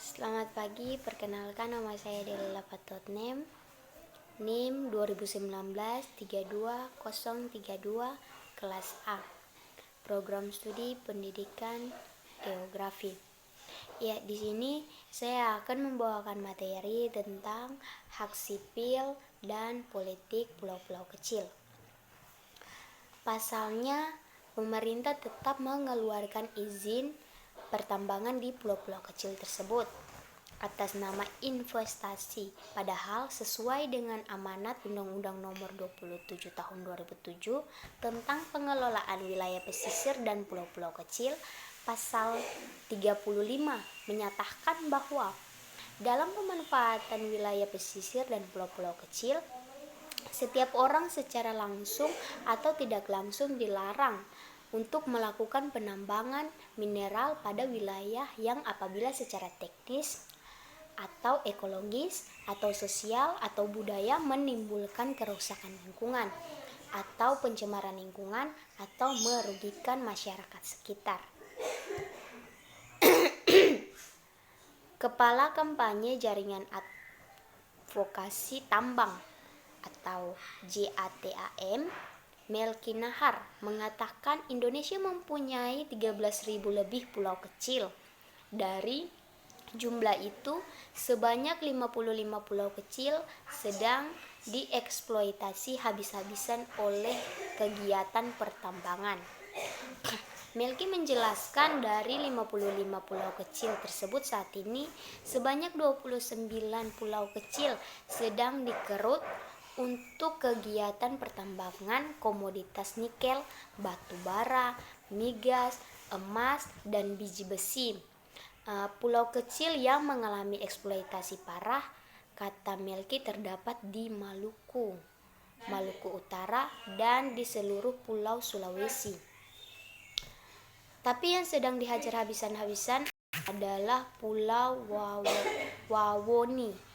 Selamat pagi, perkenalkan nama saya Della Fatotnem, NIM 2019-32032, kelas A, Program Studi Pendidikan Geografi. Ya, di sini saya akan membawakan materi tentang hak sipil dan politik pulau-pulau kecil. Pasalnya, pemerintah tetap mengeluarkan izin pertambangan di pulau-pulau kecil tersebut atas nama investasi, padahal sesuai dengan amanat Undang-Undang Nomor 27 Tahun 2007 tentang pengelolaan wilayah pesisir dan pulau-pulau kecil, pasal 35 menyatakan bahwa dalam pemanfaatan wilayah pesisir dan pulau-pulau kecil, setiap orang secara langsung atau tidak langsung dilarang untuk melakukan penambangan mineral pada wilayah yang apabila secara teknis atau ekologis atau sosial atau budaya menimbulkan kerusakan lingkungan atau pencemaran lingkungan atau merugikan masyarakat sekitar. Kepala Kampanye Jaringan Advokasi Tambang atau JATAM, Melki Nahar, mengatakan Indonesia mempunyai 13.000 lebih pulau kecil. Dari jumlah itu, sebanyak 55 pulau kecil sedang dieksploitasi habis-habisan oleh kegiatan pertambangan. Melki menjelaskan dari 55 pulau kecil tersebut saat ini, sebanyak 29 pulau kecil sedang dikerut untuk kegiatan pertambangan komoditas nikel, batu bara, migas, emas, dan biji besi. Pulau kecil yang mengalami eksploitasi parah, kata Melki, terdapat di Maluku Utara, dan di seluruh pulau Sulawesi. Tapi yang sedang dihajar habisan-habisan adalah Pulau Wawoni.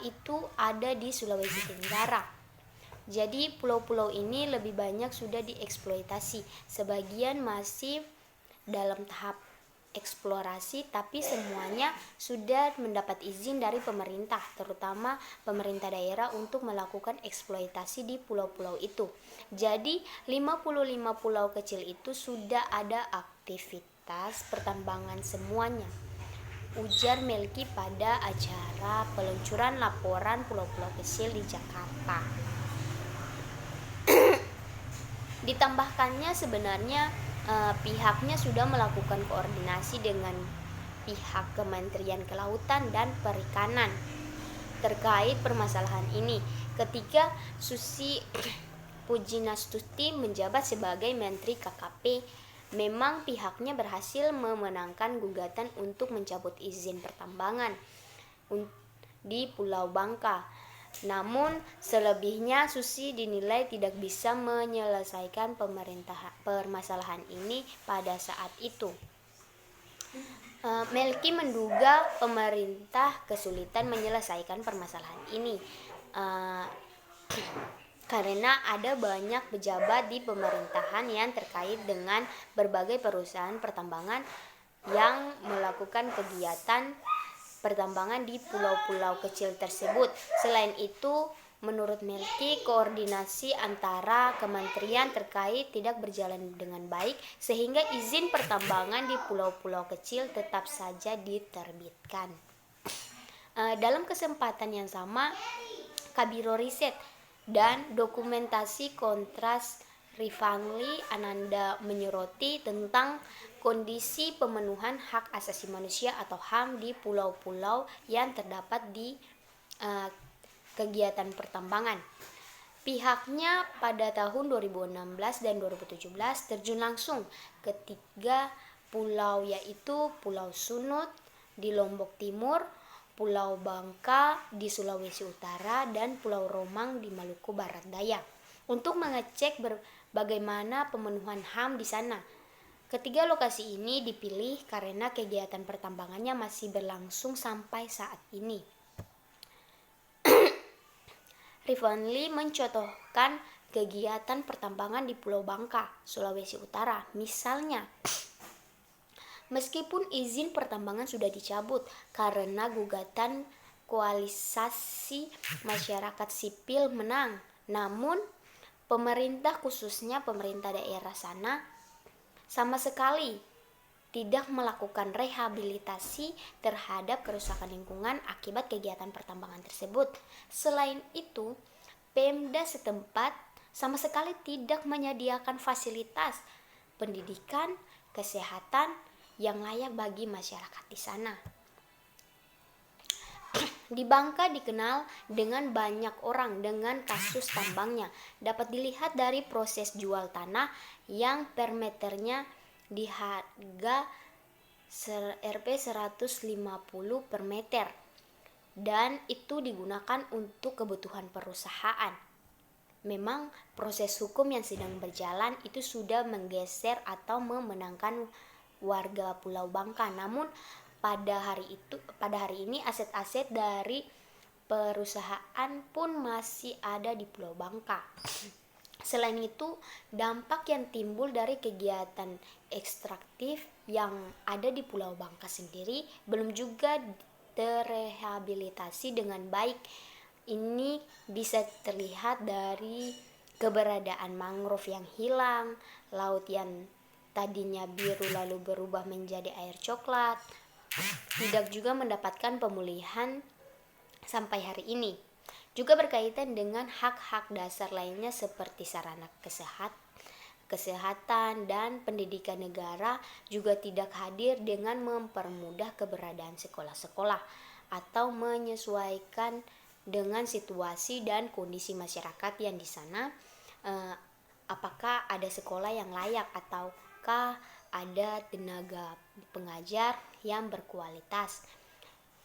Itu ada di Sulawesi Tenggara. Jadi pulau-pulau ini lebih banyak sudah dieksploitasi. Sebagian masih dalam tahap eksplorasi, tapi semuanya sudah mendapat izin dari pemerintah, terutama pemerintah daerah untuk melakukan eksploitasi di pulau-pulau itu. Jadi 55 pulau kecil itu sudah ada aktivitas pertambangan semuanya, ujar Melki pada acara peluncuran laporan pulau-pulau kecil di Jakarta. Ditambahkannya sebenarnya pihaknya sudah melakukan koordinasi dengan pihak Kementerian Kelautan dan Perikanan terkait permasalahan ini ketika Susi Pujinastuti menjabat sebagai Menteri KKP. Memang pihaknya berhasil memenangkan gugatan untuk mencabut izin pertambangan di Pulau Bangka. Namun selebihnya Susi dinilai tidak bisa menyelesaikan permasalahan ini pada saat itu. Melki menduga pemerintah kesulitan menyelesaikan permasalahan ini karena ada banyak pejabat di pemerintahan yang terkait dengan berbagai perusahaan pertambangan yang melakukan kegiatan pertambangan di pulau-pulau kecil tersebut. Selain itu, menurut Melki, koordinasi antara kementerian terkait tidak berjalan dengan baik sehingga izin pertambangan di pulau-pulau kecil tetap saja diterbitkan. Dalam kesempatan yang sama, Kabiro Riset dan Dokumentasi Kontras Rifanli Ananda menyoroti tentang kondisi pemenuhan hak asasi manusia atau HAM di pulau-pulau yang terdapat di kegiatan pertambangan. Pihaknya pada tahun 2016 dan 2017 terjun langsung ke 3 pulau, yaitu Pulau Sunut di Lombok Timur, Pulau Bangka di Sulawesi Utara, dan Pulau Romang di Maluku Barat Daya untuk mengecek bagaimana pemenuhan HAM di sana. Ketiga lokasi ini dipilih karena kegiatan pertambangannya masih berlangsung sampai saat ini. Rifanli mencontohkan kegiatan pertambangan di Pulau Bangka, Sulawesi Utara. Misalnya, Meskipun izin pertambangan sudah dicabut karena gugatan koalisasi masyarakat sipil menang, namun pemerintah, khususnya pemerintah daerah sana, sama sekali tidak melakukan rehabilitasi terhadap kerusakan lingkungan akibat kegiatan pertambangan tersebut. Selain itu, Pemda setempat sama sekali tidak menyediakan fasilitas pendidikan, kesehatan yang layak bagi masyarakat di sana. Di Bangka dikenal dengan banyak orang dengan kasus tambangnya. Dapat dilihat dari proses jual tanah yang per meternya di harga Rp 150 per meter, dan itu digunakan untuk kebutuhan perusahaan. Memang proses hukum yang sedang berjalan itu sudah menggeser atau memenangkan warga Pulau Bangka. Namun pada hari ini aset-aset dari perusahaan pun masih ada di Pulau Bangka. Selain itu, dampak yang timbul dari kegiatan ekstraktif yang ada di Pulau Bangka sendiri belum juga terrehabilitasi dengan baik. Ini bisa terlihat dari keberadaan mangrove yang hilang, laut yang tadinya biru lalu berubah menjadi air coklat, tidak juga mendapatkan pemulihan sampai hari ini. Juga berkaitan dengan hak-hak dasar lainnya seperti sarana kesehatan dan pendidikan negara juga tidak hadir dengan mempermudah keberadaan sekolah-sekolah atau menyesuaikan dengan situasi dan kondisi masyarakat yang di sana. Apakah ada sekolah yang layak ataukah ada tenaga pengajar yang berkualitas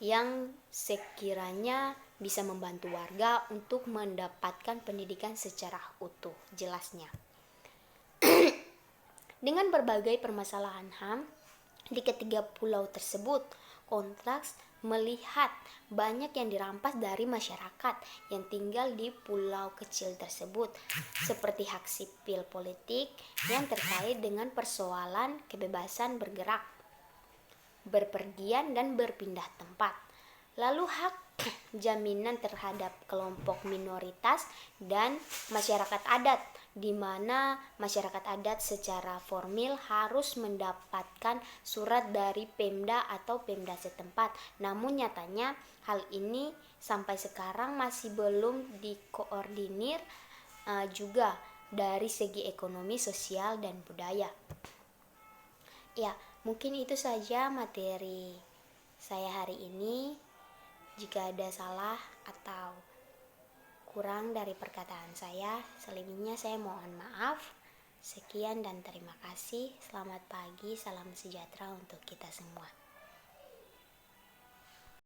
yang sekiranya bisa membantu warga untuk mendapatkan pendidikan secara utuh, jelasnya. Dengan berbagai permasalahan HAM di ketiga pulau tersebut, Kontras melihat banyak yang dirampas dari masyarakat yang tinggal di pulau kecil tersebut, seperti hak sipil politik yang terkait dengan persoalan kebebasan bergerak, berpergian dan berpindah tempat. Lalu hak jaminan terhadap kelompok minoritas dan masyarakat adat, di mana masyarakat adat secara formil harus mendapatkan surat dari Pemda atau Pemda setempat. Namun nyatanya hal ini sampai sekarang masih belum dikoordinir juga dari segi ekonomi, sosial, dan budaya. Ya, mungkin itu saja materi saya hari ini. Jika ada salah atau kurang dari perkataan saya, selebihnya saya mohon maaf. Sekian dan terima kasih. Selamat pagi, salam sejahtera untuk kita semua.